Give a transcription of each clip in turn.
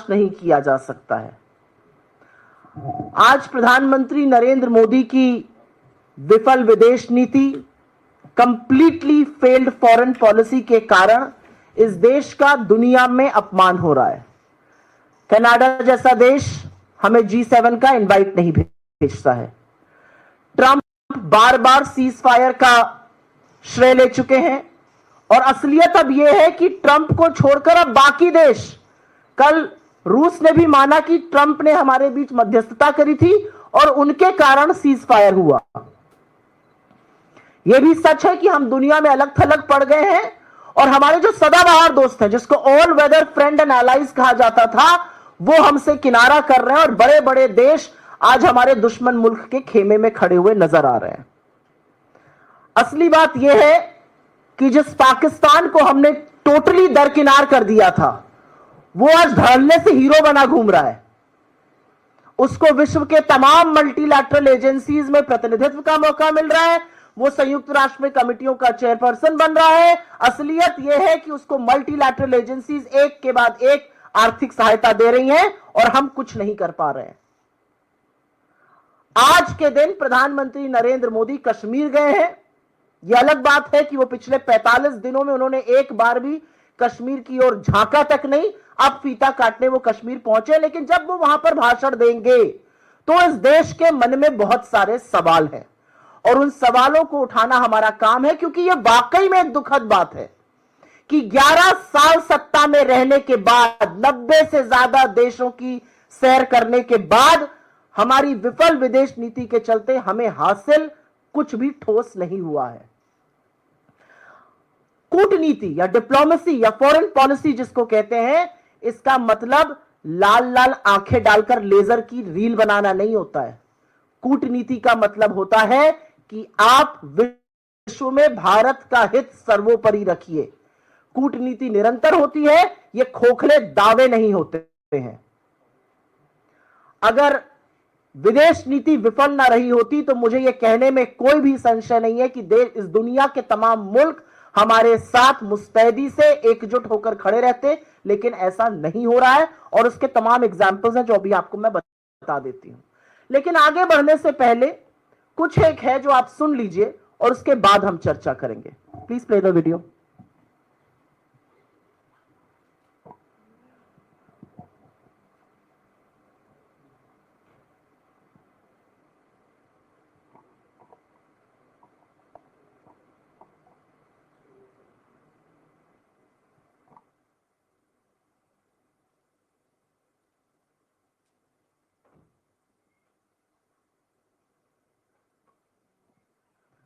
बर्दाश्त नहीं किया जा सकता है। आज प्रधानमंत्री नरेंद्र मोदी की विफल विदेश नीति, कंप्लीटली फेल्ड फॉरेन पॉलिसी के कारण इस देश का दुनिया में अपमान हो रहा है। कनाडा जैसा देश हमें G7 का इनवाइट नहीं भेजता है। ट्रंप बार बार सीज फायर का श्रेय ले चुके हैं और असलियत अब यह है कि ट्रंप को छोड़कर अब बाकी देश, कल रूस ने भी माना कि ट्रंप ने हमारे बीच मध्यस्थता करी थी और उनके कारण सीज फायर हुआ। यह भी सच है कि हम दुनिया में अलग थलग पड़ गए हैं और हमारे जो सदाबहार दोस्त हैं, जिसको all weather friend and allies कहा जाता था, वो हमसे किनारा कर रहे हैं और बड़े बड़े देश आज हमारे दुश्मन मुल्क के खेमे में खड़े हुए नजर आ रहे हैं। असली बात यह है कि जिस पाकिस्तान को हमने टोटली दरकिनार कर दिया था, वो आज धड़ल्ले से हीरो बना घूम रहा है। उसको विश्व के तमाम मल्टीलैटरल एजेंसीज में प्रतिनिधित्व का मौका मिल रहा है। वो संयुक्त राष्ट्र में कमिटियों का चेयरपर्सन बन रहा है। असलियत यह है कि उसको मल्टीलैटरल एजेंसीज एक के बाद एक आर्थिक सहायता दे रही हैं और हम कुछ नहीं कर पा रहे हैं। आज के दिन प्रधानमंत्री नरेंद्र मोदी कश्मीर गए हैं। यह अलग बात है कि वो पिछले 45 दिनों में उन्होंने एक बार भी कश्मीर की ओर झांका तक नहीं। अब फीता काटने वो कश्मीर पहुंचे, लेकिन जब वो वहां पर भाषण देंगे तो इस देश के मन में बहुत सारे सवाल हैं और उन सवालों को उठाना हमारा काम है, क्योंकि यह वाकई में एक दुखद बात है कि 11 साल सत्ता में रहने के बाद, 90 से ज्यादा देशों की सैर करने के बाद, हमारी विफल विदेश नीति के चलते हमें हासिल कुछ भी ठोस नहीं हुआ है। कूटनीति या डिप्लोमेसी या फॉरेन पॉलिसी जिसको कहते हैं, इसका मतलब लाल लाल आंखें डालकर लेजर की रील बनाना नहीं होता है। कूटनीति का मतलब होता है कि आप विश्व में भारत का हित सर्वोपरि रखिए। कूटनीति निरंतर होती है, ये खोखले दावे नहीं होते हैं। अगर विदेश नीति विफल ना रही होती तो मुझे यह कहने में कोई भी संशय नहीं है कि देश, इस दुनिया के तमाम मुल्क हमारे साथ मुस्तैदी से एकजुट होकर खड़े रहते, लेकिन ऐसा नहीं हो रहा है और उसके तमाम एग्जाम्पल्स हैं जो अभी आपको मैं बता देती हूं। लेकिन आगे बढ़ने से पहले कुछ एक है जो आप सुन लीजिए और उसके बाद हम चर्चा करेंगे। Please play the video.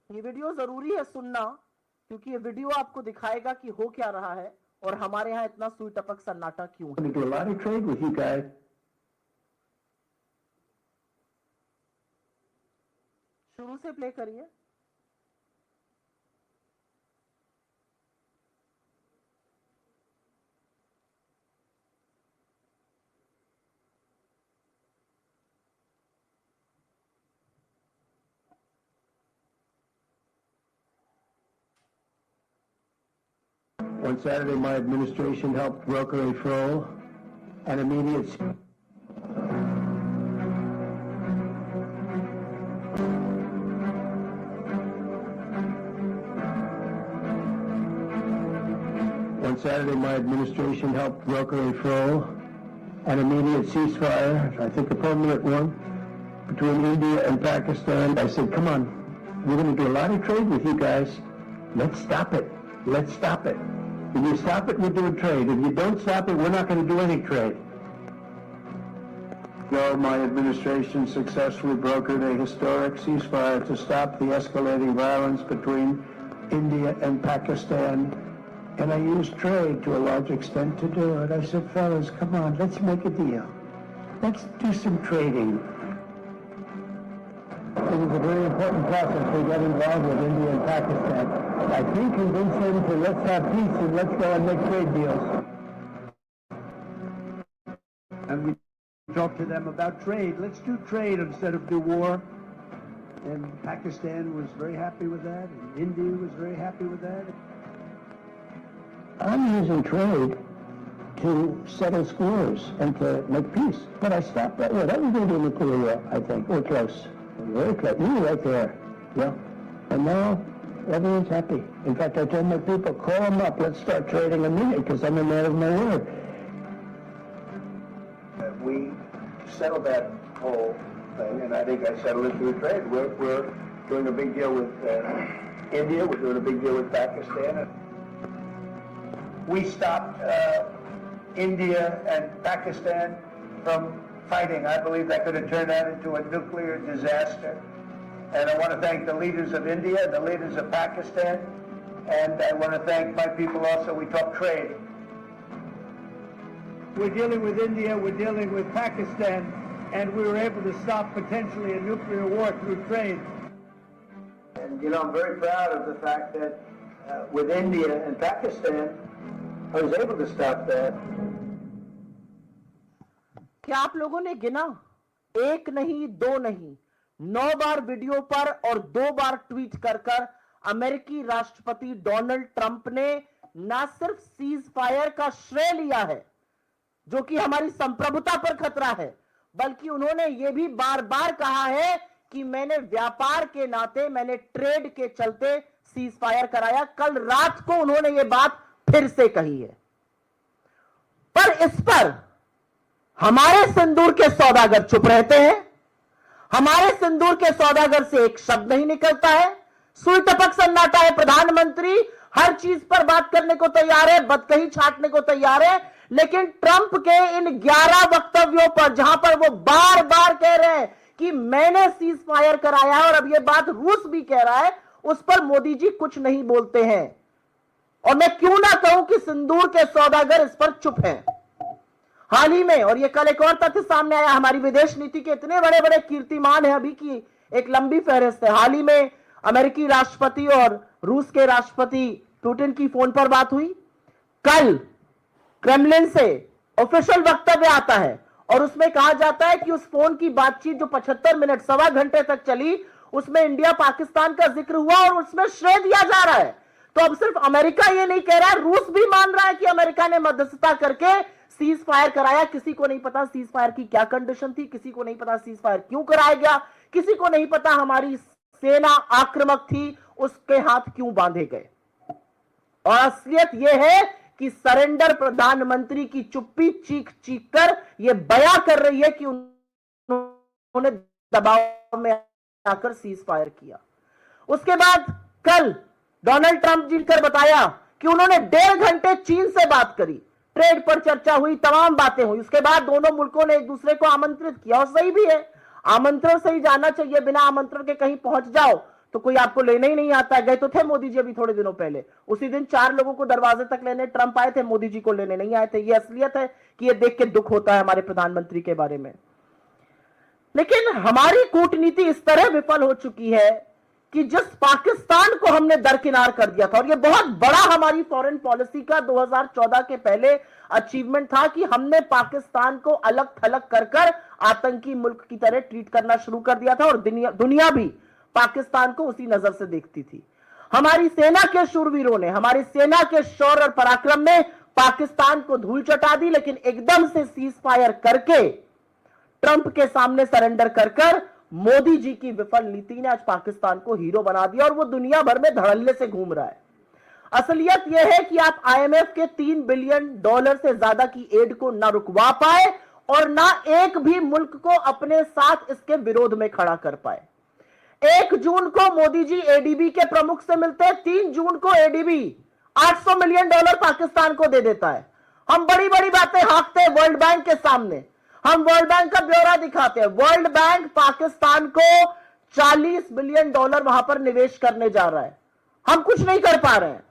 ये वीडियो जरूरी है सुनना, क्योंकि ये वीडियो आपको दिखाएगा कि हो क्या रहा है और हमारे यहाँ इतना सुई टपक सन्नाटा क्यों है। शुरू से प्ले करिए। On Saturday, my administration helped broker a full and immediate On Saturday, my administration helped broker a full and immediate ceasefire, I think a permanent one, between India and Pakistan. I said, come on, we're going to do a lot of trade with you guys. Let's stop it. Let's stop it. If you stop it, we're doing trade. If you don't stop it, we're not going to do any trade. So my administration successfully brokered a historic ceasefire to stop the escalating violence between India and Pakistan. And I used trade to a large extent to do it. I said, fellas, come on, let's make a deal. Let's do some trading. It was a very important process to get involved with India and Pakistan. I think convince them to let's have peace and let's go and make trade deals. And we talked to them about trade. Let's do trade instead of do war. And Pakistan was very happy with that, and India was very happy with that. I'm using trade to settle scores and to make peace. But I stopped that. Yeah, that was going to be a nuclear war, I think. Or close. Very close. You were right there. Yeah. And now everyone's happy. In fact, I told my people, call them up. Let's start trading immediately because I'm a man of my word. We settled that whole thing, and I think I settled it through trade. We're doing a big deal with India. We're doing a big deal with Pakistan. We stopped India and Pakistan from fighting. I believe that could have turned that into a nuclear disaster. And I want to thank the leaders of India, the leaders of Pakistan, and I want to thank my people also. We talk trade. We're dealing with India, we're dealing with Pakistan, and we were able to stop potentially a nuclear war through trade. And you know, I'm very proud of the fact that with India and Pakistan, I was able to stop that. क्या आप लोगों ने गिना? एक नहीं, दो नहीं, 9 बार video पर और 2 बार ट्वीट कर कर अमेरिकी राष्ट्रपति डोनाल्ड ट्रंप ने न सिर्फ सीज फायर का श्रेय लिया है, जो कि हमारी संप्रभुता पर खतरा है, बल्कि उन्होंने यह भी बार बार कहा है कि मैंने व्यापार के नाते, मैंने ट्रेड के चलते सीज फायर कराया। कल रात को उन्होंने यह बात फिर से कही है। पर इस पर हमारे सिंदूर के सौदागर चुप रहते हैं। हमारे सिंदूर के सौदागर से एक शब्द नहीं निकलता है। सुई टपक सन्नाटा है। प्रधानमंत्री हर चीज पर बात करने को तैयार है, बदकही छाटने को तैयार है, लेकिन ट्रंप के इन 11 वक्तव्यों पर, जहां पर वो बार बार कह रहे हैं कि मैंने सीज फायर कराया है और अब ये बात रूस भी कह रहा है, उस पर मोदी जी कुछ नहीं बोलते हैं। और मैं क्यों ना कहूं कि सिंदूर के सौदागर इस पर चुप हैं। हाल ही में, और ये कल एक और तथ्य सामने आया, हमारी विदेश नीति के इतने बड़े बड़े कीर्तिमान है, अभी की एक लंबी फहरिस्त है। हाल ही में अमेरिकी राष्ट्रपति और रूस के राष्ट्रपति पुतिन की फोन पर बात हुई। कल क्रेमलिन से ऑफिशियल वक्तव्य आता है और उसमें कहा जाता है कि उस फोन की बातचीत जो 75 मिनट, सवा घंटे तक चली, उसमें इंडिया पाकिस्तान का जिक्र हुआ और उसमें श्रेय दिया जा रहा है। तो अब सिर्फ अमेरिका ये नहीं कह रहा है, रूस भी मान रहा है कि अमेरिका ने मध्यस्थता करके सीज फायर कराया। किसी को नहीं पता सीज फायर की क्या कंडीशन थी, किसी को नहीं पता सीज फायर क्यों कराया गया, किसी को नहीं पता हमारी सेना आक्रामक थी, उसके हाथ क्यों बांधे गए। और असलियत यह है कि सरेंडर प्रधानमंत्री की चुप्पी चीख चीख कर यह बयां कर रही है कि उन्होंने दबाव में आकर सीज फायर किया। उसके बाद कल डोनाल्ड ट्रंप जी कर बताया कि उन्होंने 1.5 घंटे चीन से बात करी, ट्रेड पर चर्चा हुई, तमाम बातें हुई। उसके बाद दोनों मुल्कों ने एक दूसरे को आमंत्रित किया, और सही भी है, आमंत्रण से ही जाना चाहिए। बिना आमंत्रण के कहीं पहुंच जाओ तो कोई आपको लेने ही नहीं आता। गए तो थे मोदी जी अभी थोड़े दिनों पहले, उसी दिन 4 लोगों को दरवाजे तक लेने ट्रंप आए थे, मोदी जी को लेने नहीं आए थे। ये असलियत है कि ये देख के दुख होता है हमारे प्रधानमंत्री के बारे में। लेकिन हमारी कूटनीति इस तरह विफल हो चुकी है कि जिस पाकिस्तान को हमने दरकिनार कर दिया था, और ये बहुत बड़ा हमारी फॉरेन पॉलिसी का 2014 के पहले अचीवमेंट था कि हमने पाकिस्तान को अलग थलग कर कर आतंकी मुल्क की तरह ट्रीट करना शुरू कर दिया था, और दुनिया भी पाकिस्तान को उसी नजर से देखती थी। हमारी सेना के शूरवीरों ने, हमारी सेना के शौर्य और पराक्रम ने पाकिस्तान को धूल चटा दी, लेकिन एकदम से सीज फायर करके ट्रंप के सामने सरेंडर कर कर मोदी जी की विफल नीति ने आज पाकिस्तान को हीरो बना दिया, और वो दुनिया भर में धड़ल्ले से घूम रहा है। असलियत यह है कि आप IMF के $3 बिलियन से ज्यादा की एड को ना रुकवा पाए और ना एक भी मुल्क को अपने साथ इसके विरोध में खड़ा कर पाए। 1 जून को मोदी जी ADB के प्रमुख से मिलते हैं, 3 जून को ADB $800 मिलियन पाकिस्तान को दे देता है। हम बड़ी बड़ी बातें हाँकते हैं वर्ल्ड बैंक के सामने, हम वर्ल्ड बैंक का ब्यौरा दिखाते हैं। वर्ल्ड बैंक पाकिस्तान को $40 बिलियन वहां पर निवेश करने जा रहा है, हम कुछ नहीं कर पा रहे हैं।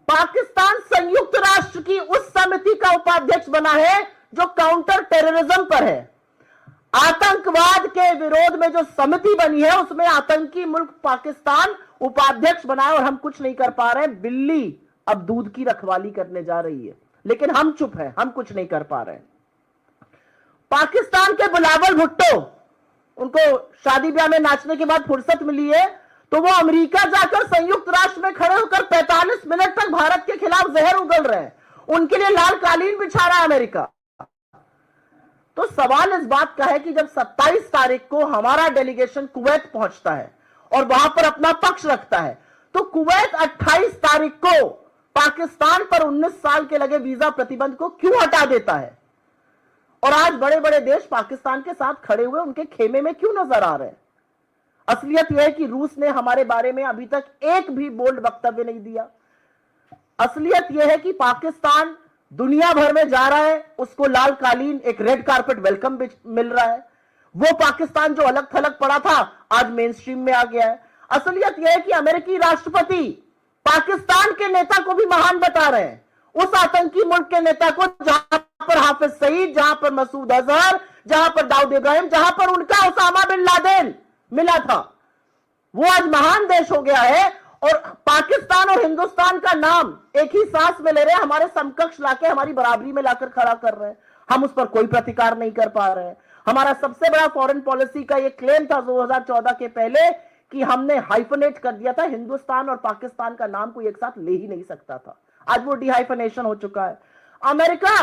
पाकिस्तान संयुक्त राष्ट्र की उस समिति का उपाध्यक्ष बना है जो काउंटर टेररिज्म पर है। आतंकवाद के विरोध में जो समिति बनी है उसमें आतंकी मुल्क पाकिस्तान उपाध्यक्ष बना है, और हम कुछ नहीं कर पा रहे हैं। बिल्ली अब दूध की रखवाली करने जा रही है, लेकिन हम चुप हैं, हम कुछ नहीं कर पा रहे हैं। पाकिस्तान के बिलावल भुट्टो, उनको शादी ब्याह में नाचने के बाद फुर्सत मिली है तो वो अमेरिका जाकर संयुक्त राष्ट्र में खड़े होकर 45 मिनट तक भारत के खिलाफ जहर उगल रहे हैं। उनके लिए लाल कालीन बिछा रहा है अमेरिका। तो सवाल इस बात का है कि जब 27 तारीख को हमारा डेलीगेशन कुवैत पहुंचता है और वहां पर अपना पक्ष रखता है, तो कुवैत 28 तारीख को पाकिस्तान पर 19 साल के लगे वीजा प्रतिबंध को क्यों हटा देता है? और आज बड़े बड़े देश पाकिस्तान के साथ खड़े हुए उनके खेमे में क्यों नजर आ रहे हैं? असलियत यह है कि रूस ने हमारे बारे में अभी तक एक भी बोल्ड वक्तव्य नहीं दिया। असलियत यह है कि पाकिस्तान दुनिया भर में जा रहा है, उसको लाल कालीन, एक रेड कारपेट वेलकम मिल रहा है। वो पाकिस्तान जो अलग थलग पड़ा था आज मेन स्ट्रीम में आ गया है। असलियत यह है कि अमेरिकी राष्ट्रपति पाकिस्तान के नेता को भी महान बता रहे हैं, उस आतंकी मुल्क के नेता को जहां पर हाफिज सईद, जहां पर मसूद अजहर, जहां पर दाऊद इब्राहिम, जहां पर उनका उसामा बिन लादेन मिला था, वो आज महान देश हो गया है। और पाकिस्तान और हिंदुस्तान का नाम एक ही सांस में ले रहे हैं, हमारे समकक्ष लाके हमारी बराबरी में लाकर खड़ा कर रहे हैं। हम उस पर कोई प्रतिकार नहीं कर पा रहे हैं। हमारा सबसे बड़ा फॉरेन पॉलिसी का ये क्लेम था 2014 के पहले कि हमने हाइफनेट कर दिया था, हिंदुस्तान और पाकिस्तान का नाम कोई एक साथ ले ही नहीं सकता था। आज वो डिहाइफनेशन हो चुका है। अमेरिका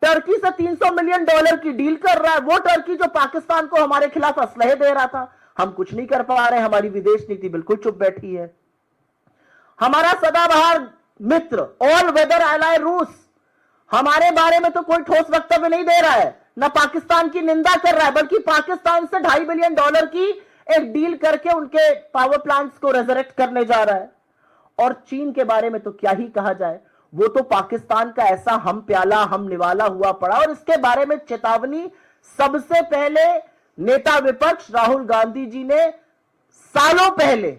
टर्की से $300 मिलियन की डील कर रहा है, वो टर्की जो पाकिस्तान को हमारे खिलाफ असलहे दे रहा था। हम कुछ नहीं कर पा रहे, हमारी विदेश नीति बिल्कुल चुप बैठी है। हमारा सदाबहार मित्र ऑल वेदर एलाय रूस हमारे बारे में तो कोई ठोस वक्तव्य नहीं दे रहा है, न पाकिस्तान की निंदा कर रहा है, बल्कि पाकिस्तान से $2.5 बिलियन की एक डील करके उनके पावर प्लांट्स को रेजरेक्ट करने जा रहा है। और चीन के बारे में तो क्या ही कहा जाए, वो तो पाकिस्तान का ऐसा हम प्याला हम निवाला हुआ पड़ा। और इसके बारे में चेतावनी सबसे पहले नेता विपक्ष राहुल गांधी जी ने सालों पहले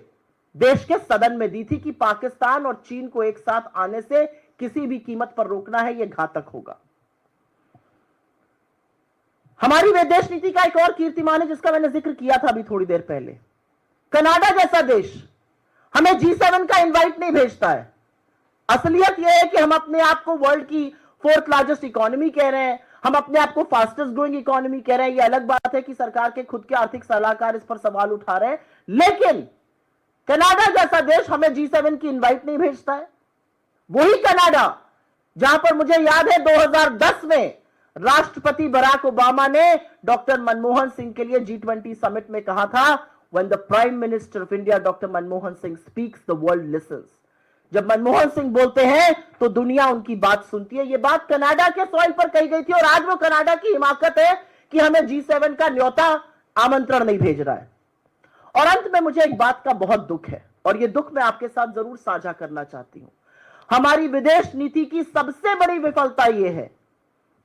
देश के सदन में दी थी कि पाकिस्तान और चीन को एक साथ आने से किसी भी कीमत पर रोकना है, यह घातक होगा। हमारी विदेश नीति का एक और कीर्तिमान है जिसका मैंने जिक्र किया था अभी थोड़ी देर पहले। कनाडा जैसा देश हमें G7 का इनवाइट नहीं भेजता है। असलियत यह है कि हम अपने आप को वर्ल्ड की 4th लार्जेस्ट इकोनॉमी कह रहे हैं, हम अपने आप को फास्टेस्ट ग्रोइंग इकोनॉमी कह रहे हैं। यह अलग बात है कि सरकार के खुद के आर्थिक सलाहकार इस पर सवाल उठा रहे हैं, लेकिन कनाडा जैसा देश हमें G7 की इनवाइट नहीं भेजता है। वही कनाडा जहां पर मुझे याद है 2010 में राष्ट्रपति बराक ओबामा ने डॉक्टर मनमोहन सिंह के लिए G20 समिट में कहा था, when the prime minister of India doctor Manmohan Singh speaks the world lessons. जब मनमोहन सिंह बोलते हैं तो दुनिया उनकी बात सुनती है। यह बात कनाडा के सॉइल पर कही गई थी और आज वो कनाडा की हिमाकत है कि हमें G7 का न्योता आमंत्रण नहीं भेज रहा है। और अंत में मुझे एक बात का बहुत दुख है और यह दुख मैं आपके साथ जरूर साझा करना चाहती हूं। हमारी विदेश नीति की सबसे बड़ी विफलता यह है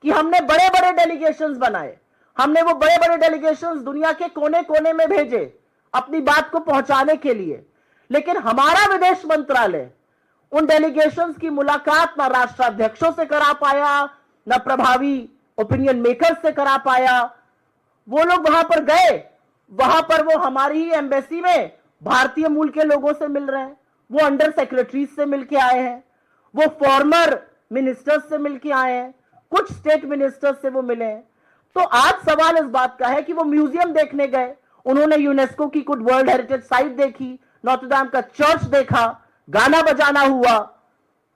कि हमने बड़े बड़े डेलीगेशंस बनाए, हमने वो बड़े बड़े डेलीगेशंस दुनिया के कोने कोने में भेजे अपनी बात को पहुंचाने के लिए, लेकिन हमारा विदेश मंत्रालय उन डेलीगेशंस की मुलाकात ना राष्ट्राध्यक्षों से करा पाया, ना प्रभावी ओपिनियन मेकर से करा पाया। वो लोग वहां पर गए, वहां पर वो हमारी ही एम्बेसी में भारतीय मूल के लोगों से मिल रहे हैं, वो अंडर सेक्रेटरीज से मिलके आए हैं, वो फॉर्मर मिनिस्टर्स से मिलके आए हैं, कुछ स्टेट मिनिस्टर्स से वो मिले हैं। तो आज सवाल इस बात का है कि वो म्यूजियम देखने गए, उन्होंने यूनेस्को की कुछ वर्ल्ड हेरिटेज साइट देखी, नोत्र दाम का चर्च देखा, गाना बजाना हुआ,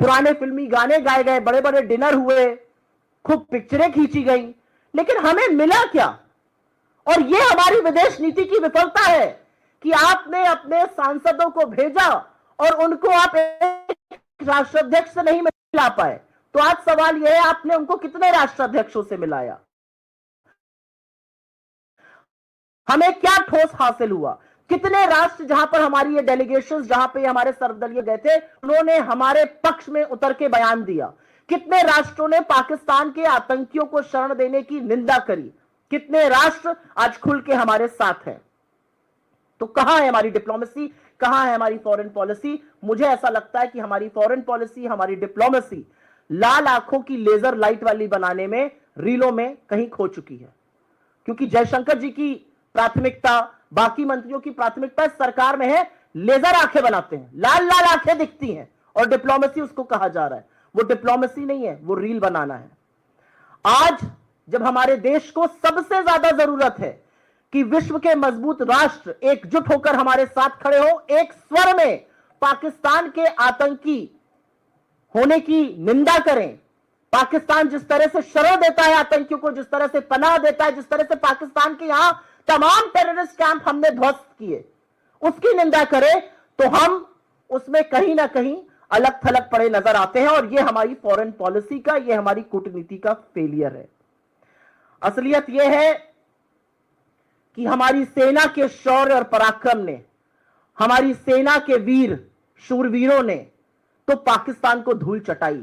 पुराने फिल्मी गाने गाए गए, बड़े बड़े डिनर हुए, खूब पिक्चरें खींची गई, लेकिन हमें मिला क्या? और यह हमारी विदेश नीति की विफलता है कि आपने अपने सांसदों को भेजा और उनको आप एक राष्ट्राध्यक्ष से नहीं मिला पाए। तो आज सवाल यह है, आपने उनको कितने राष्ट्राध्यक्षों से मिलाया? हमें क्या ठोस हासिल हुआ? कितने राष्ट्र जहां पर हमारी ये डेलीगेशंस, जहां पे हमारे सर्वदलीय गए थे, उन्होंने हमारे पक्ष में उतर के बयान दिया? कितने राष्ट्रों ने पाकिस्तान के आतंकियों को शरण देने की निंदा करी? कितने राष्ट्र आज खुल के हमारे साथ हैं? तो कहां है हमारी डिप्लोमेसी, कहां है हमारी फॉरेन पॉलिसी? मुझे ऐसा लगता है कि हमारी फॉरेन पॉलिसी, हमारी डिप्लोमेसी लाल आंखों की लेजर लाइट वाली बनाने में, रीलों में कहीं खो चुकी है। क्योंकि जयशंकर जी की प्राथमिकता, बाकी मंत्रियों की प्राथमिकता सरकार में है, लेजर आंखें बनाते हैं, लाल लाल आंखें दिखती हैं, और डिप्लोमेसी उसको कहा जा रहा है। वो डिप्लोमेसी नहीं है, वो रील बनाना है। आज जब हमारे देश को सबसे ज्यादा जरूरत है कि विश्व के मजबूत राष्ट्र एकजुट होकर हमारे साथ खड़े हो, एक स्वर में पाकिस्तान के आतंकी होने की निंदा करें, पाकिस्तान जिस तरह से शरण देता है आतंकियों को, जिस तरह से पनाह देता है, जिस तरह से पाकिस्तान के यहां तमाम टेररिस्ट कैंप हमने ध्वस्त किए, उसकी निंदा करे तो हम उसमें कहीं ना कहीं अलग थलग पड़े नजर आते हैं। और यह हमारी फॉरेन पॉलिसी का, यह हमारी कूटनीति का फेलियर है। असलियत यह है कि हमारी सेना के शौर्य और पराक्रम ने, हमारी सेना के वीर शूरवीरों ने तो पाकिस्तान को धूल चटाई,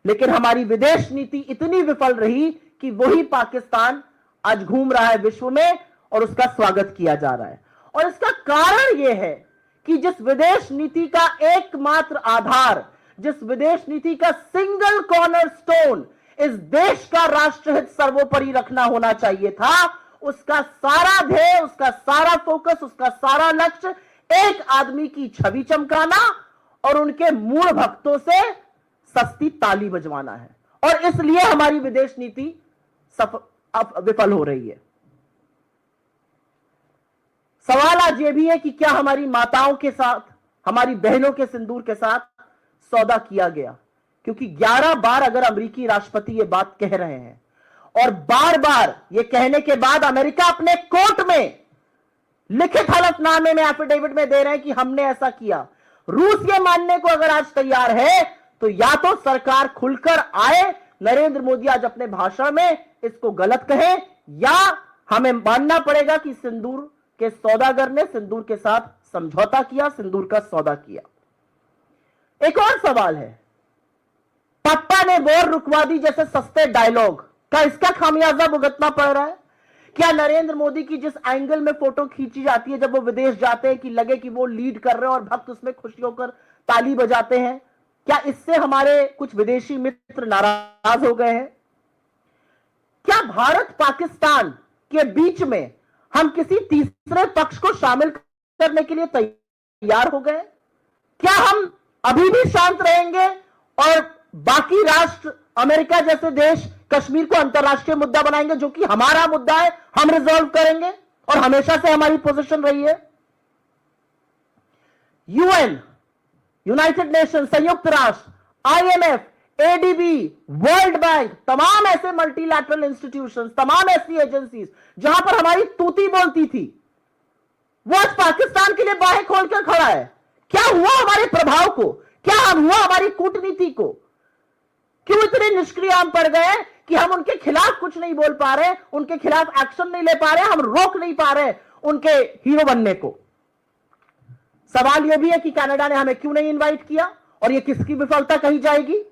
लेकिन हमारी विदेश नीति इतनी विफल रही कि वही पाकिस्तान आज घूम रहा है विश्व में और उसका स्वागत किया जा रहा है। और इसका कारण यह है कि जिस विदेश नीति का एकमात्र आधार, जिस विदेश नीति का सिंगल कॉर्नरस्टोन इस देश का राष्ट्रहित सर्वोपरि रखना होना चाहिए था, उसका सारा ध्येय, उसका सारा फोकस, उसका सारा लक्ष्य एक आदमी की छवि चमकाना और उनके मूल भक्तों से सस्ती ताली बजवाना है। और इसलिए हमारी विदेश नीति विफल हो रही है। सवाल आज यह भी है कि क्या हमारी माताओं के साथ, हमारी बहनों के सिंदूर के साथ सौदा किया गया? क्योंकि 11 बार अगर अमेरिकी राष्ट्रपति यह बात कह रहे हैं और बार बार यह कहने के बाद अमेरिका अपने कोर्ट में लिखित हलफनामे में, एफिडेविट में दे रहे हैं कि हमने ऐसा किया, रूस ये मानने को अगर आज तैयार है तो या तो सरकार खुलकर आए, नरेंद्र मोदी आज अपने भाषण में इसको गलत कहे, या हमें मानना पड़ेगा कि सिंदूर के सौदागर ने सिंदूर के साथ समझौता किया, सिंदूर का सौदा किया। एक और सवाल है, पप्पा ने वॉर रुकवा दी जैसे सस्ते डायलॉग का इसका खामियाजा भुगतना पड़ रहा है? क्या नरेंद्र मोदी की जिस एंगल में फोटो खींची जाती है जब वो विदेश जाते हैं कि लगे कि वो लीड कर रहे हैं और भक्त उसमें खुशी होकर ताली बजाते हैं, क्या इससे हमारे कुछ विदेशी मित्र नाराज हो गए हैं? क्या भारत पाकिस्तान के बीच में हम किसी तीसरे पक्ष को शामिल करने के लिए तैयार हो गए? क्या हम अभी भी शांत रहेंगे और बाकी राष्ट्र, अमेरिका जैसे देश कश्मीर को अंतरराष्ट्रीय मुद्दा बनाएंगे जो कि हमारा मुद्दा है, हम रिजॉल्व करेंगे और हमेशा से हमारी पोजीशन रही है? यूएन, यूनाइटेड नेशन, संयुक्त राष्ट्र, आईएमएफ, एडीबी, वर्ल्ड बैंक, तमाम ऐसे मल्टीलैटरल इंस्टीट्यूशंस, तमाम ऐसी एजेंसीज जहां पर हमारी तूती बोलती थी, वो आज पाकिस्तान के लिए बाहें खोलकर खड़ा है। क्या हुआ हमारे प्रभाव को? क्या हुआ हमारी कूटनीति को? क्यों इतने निष्क्रिय हम पड़ गए कि हम उनके खिलाफ कुछ नहीं बोल पा रहे, उनके खिलाफ एक्शन नहीं ले पा रहे, हम रोक नहीं पा रहे उनके हीरो बनने को? सवाल यह भी है कि कनाडा ने हमें क्यों नहीं इनवाइट किया और यह किसकी विफलता कही जाएगी?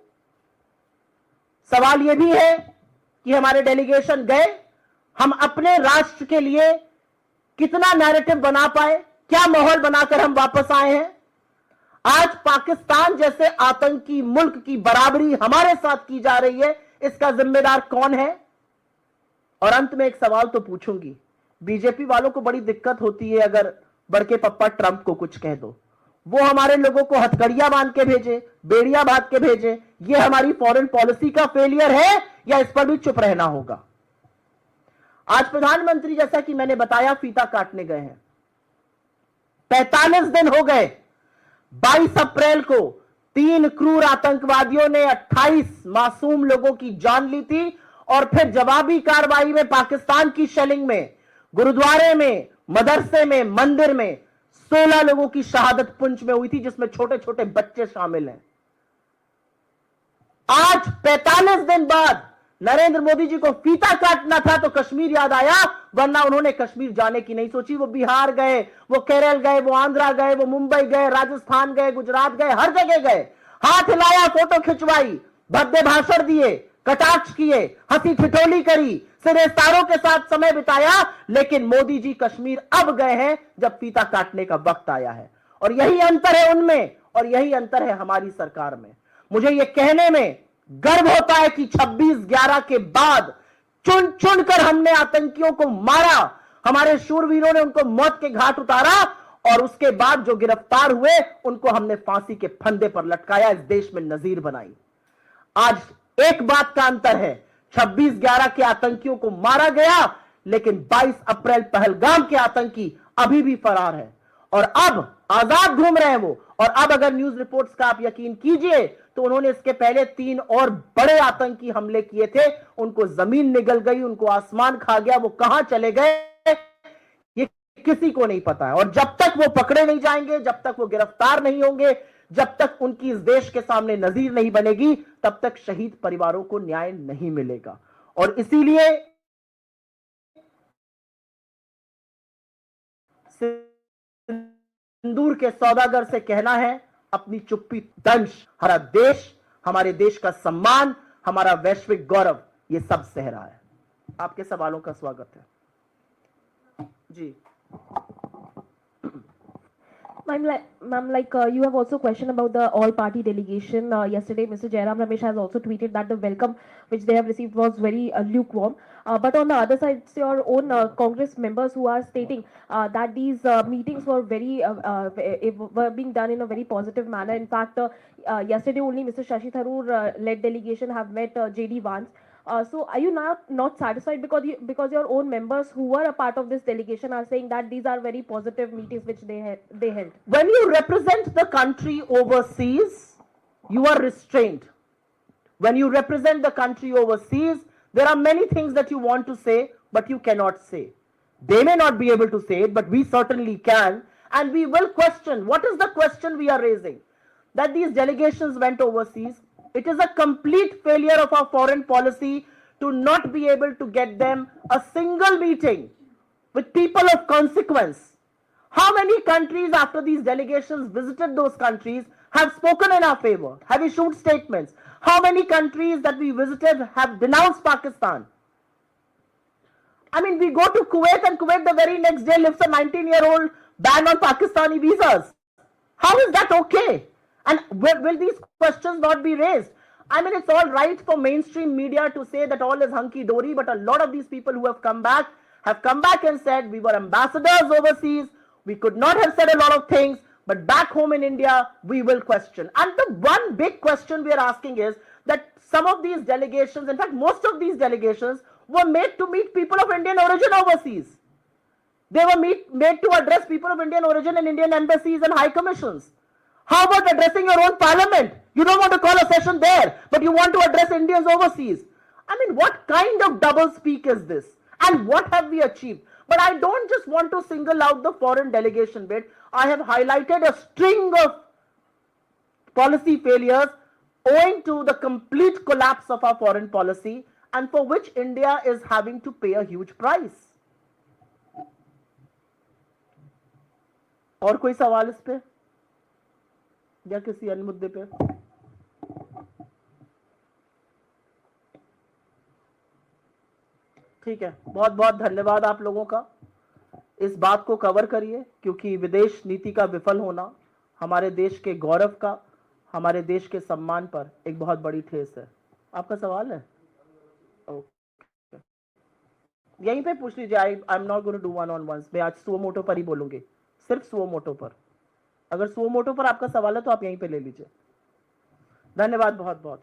सवाल यह भी है कि हमारे डेलीगेशन गए, हम अपने राष्ट्र के लिए कितना नैरेटिव बना पाए, क्या माहौल बनाकर हम वापस आए हैं? आज पाकिस्तान जैसे आतंकी मुल्क की बराबरी हमारे साथ की जा रही है, इसका जिम्मेदार कौन है? और अंत में एक सवाल तो पूछूंगी, बीजेपी वालों को बड़ी दिक्कत होती है अगर बड़के पप्पा ट्रंप को कुछ कह दो, वो हमारे लोगों को हथकड़ियां बांध के भेजे, बेड़ियां बांध के भेजे, ये हमारी फॉरेन पॉलिसी का फेलियर है या इस पर भी चुप रहना होगा? आज प्रधानमंत्री जैसा कि मैंने बताया फीता काटने गए हैं, 45 दिन हो गए। 22 अप्रैल को 3 क्रूर आतंकवादियों ने 28 मासूम लोगों की जान ली थी और फिर जवाबी कार्रवाई में पाकिस्तान की शेलिंग में, गुरुद्वारे में, मदरसे में, मंदिर में 16 लोगों की शहादत पुंछ में हुई थी, जिसमें छोटे छोटे बच्चे शामिल हैं। आज 45 दिन बाद नरेंद्र मोदी जी को फीता काटना था तो कश्मीर याद आया, वरना उन्होंने कश्मीर जाने की नहीं सोची। वो बिहार गए, वो केरल गए, वो आंध्रा गए, वो मुंबई गए, राजस्थान गए, गुजरात गए, हर जगह गए, हाथ हिलाया, फोटो खिंचवाई, भद्दे भाषण दिए, कटाक्ष किए, हंसी ठिठोली करी, सिरेस्तारों के साथ समय बिताया, लेकिन मोदी जी कश्मीर अब गए हैं जब फीता काटने का वक्त आया है। और यही अंतर है उनमें और यही अंतर है हमारी सरकार में। मुझे यह कहने में गर्व होता है कि 26/11 के बाद चुन चुन कर हमने आतंकियों को मारा, हमारे शूरवीरों ने उनको मौत के घाट उतारा और उसके बाद जो गिरफ्तार हुए उनको हमने फांसी के फंदे पर लटकाया, इस देश में नजीर बनाई। आज एक बात का अंतर है, 26/11 के आतंकियों को मारा गया, लेकिन 22 अप्रैल पहलगाम के आतंकी अभी भी फरार है और अब आजाद घूम रहे हैं वो। और अब अगर न्यूज रिपोर्ट्स का आप यकीन कीजिए तो उन्होंने इसके पहले 3 और बड़े आतंकी हमले किए थे, उनको जमीन निगल गई, उनको आसमान खा गया, वो कहां चले गए ये किसी को नहीं पता है। और जब तक वो पकड़े नहीं जाएंगे, जब तक वो गिरफ्तार नहीं होंगे, जब तक उनकी इस देश के सामने नजीर नहीं बनेगी, तब तक शहीद परिवारों को न्याय नहीं मिलेगा। और इसीलिए सिंदूर के सौदागर से कहना है, अपनी चुप्पी दंश, हमारा देश, हमारे देश का सम्मान, हमारा वैश्विक गौरव, ये सब सह रहा है। आपके सवालों का स्वागत है जी। Ma'am, you have also questioned about the all-party delegation. Yesterday, Mr. Jairam Ramesh has also tweeted that the welcome which they have received was very lukewarm. But on the other side, it's your own Congress members who are stating that these meetings were were being done in a very positive manner. In fact, yesterday only Mr. Shashi Tharoor led delegation have met JD Vance. So are you not satisfied because your own members who were a part of this delegation are saying that these are very positive meetings which they held? When you represent the country overseas, you are restrained. When you represent the country overseas, there are many things that you want to say, but you cannot say. They may not be able to say it, but we certainly can, and we will question. What is the question we are raising? That these delegations went overseas. It is a complete failure of our foreign policy to not be able to get them a single meeting with people of consequence. How many countries after these delegations visited those countries have spoken in our favor, have issued statements? How many countries that we visited have denounced Pakistan? I mean, we go to Kuwait and Kuwait the very next day lifts a 19-year-old ban on Pakistani visas. How is that okay? And will these questions not be raised? I mean, it's all right for mainstream media to say that all is hunky-dory, but a lot of these people who have come back and said we were ambassadors overseas, we could not have said a lot of things, but back home in India, we will question. And the one big question we are asking is that some of these delegations, in fact, most of these delegations were made to meet people of Indian origin overseas. They were made to address people of Indian origin in Indian embassies and high commissions. How about addressing your own parliament? You don't want to call a session there, but you want to address Indians overseas. I mean, what kind of double speak is this? And what have we achieved? But I don't just want to single out the foreign delegation bit. I have highlighted a string of policy failures owing to the complete collapse of our foreign policy, and for which India is having to pay a huge price. और कोई सवाल इस पे या किसी अन्य मुद्दे पे? ठीक है, बहुत बहुत धन्यवाद आप लोगों का। इस बात को कवर करिए, क्योंकि विदेश नीति का विफल होना हमारे देश के गौरव का, हमारे देश के सम्मान पर एक बहुत बड़ी ठेस है। आपका सवाल है? ओके, यहीं पे पूछ लीजिए। I am not going to do one on ones. मैं आज सुओ मोटो पर ही बोलूंगी, सिर्फ सुओ मोटो पर। अगर सुओ मोटो पर आपका सवाल है तो आप यहीं पे ले लीजिए। धन्यवाद बहुत बहुत।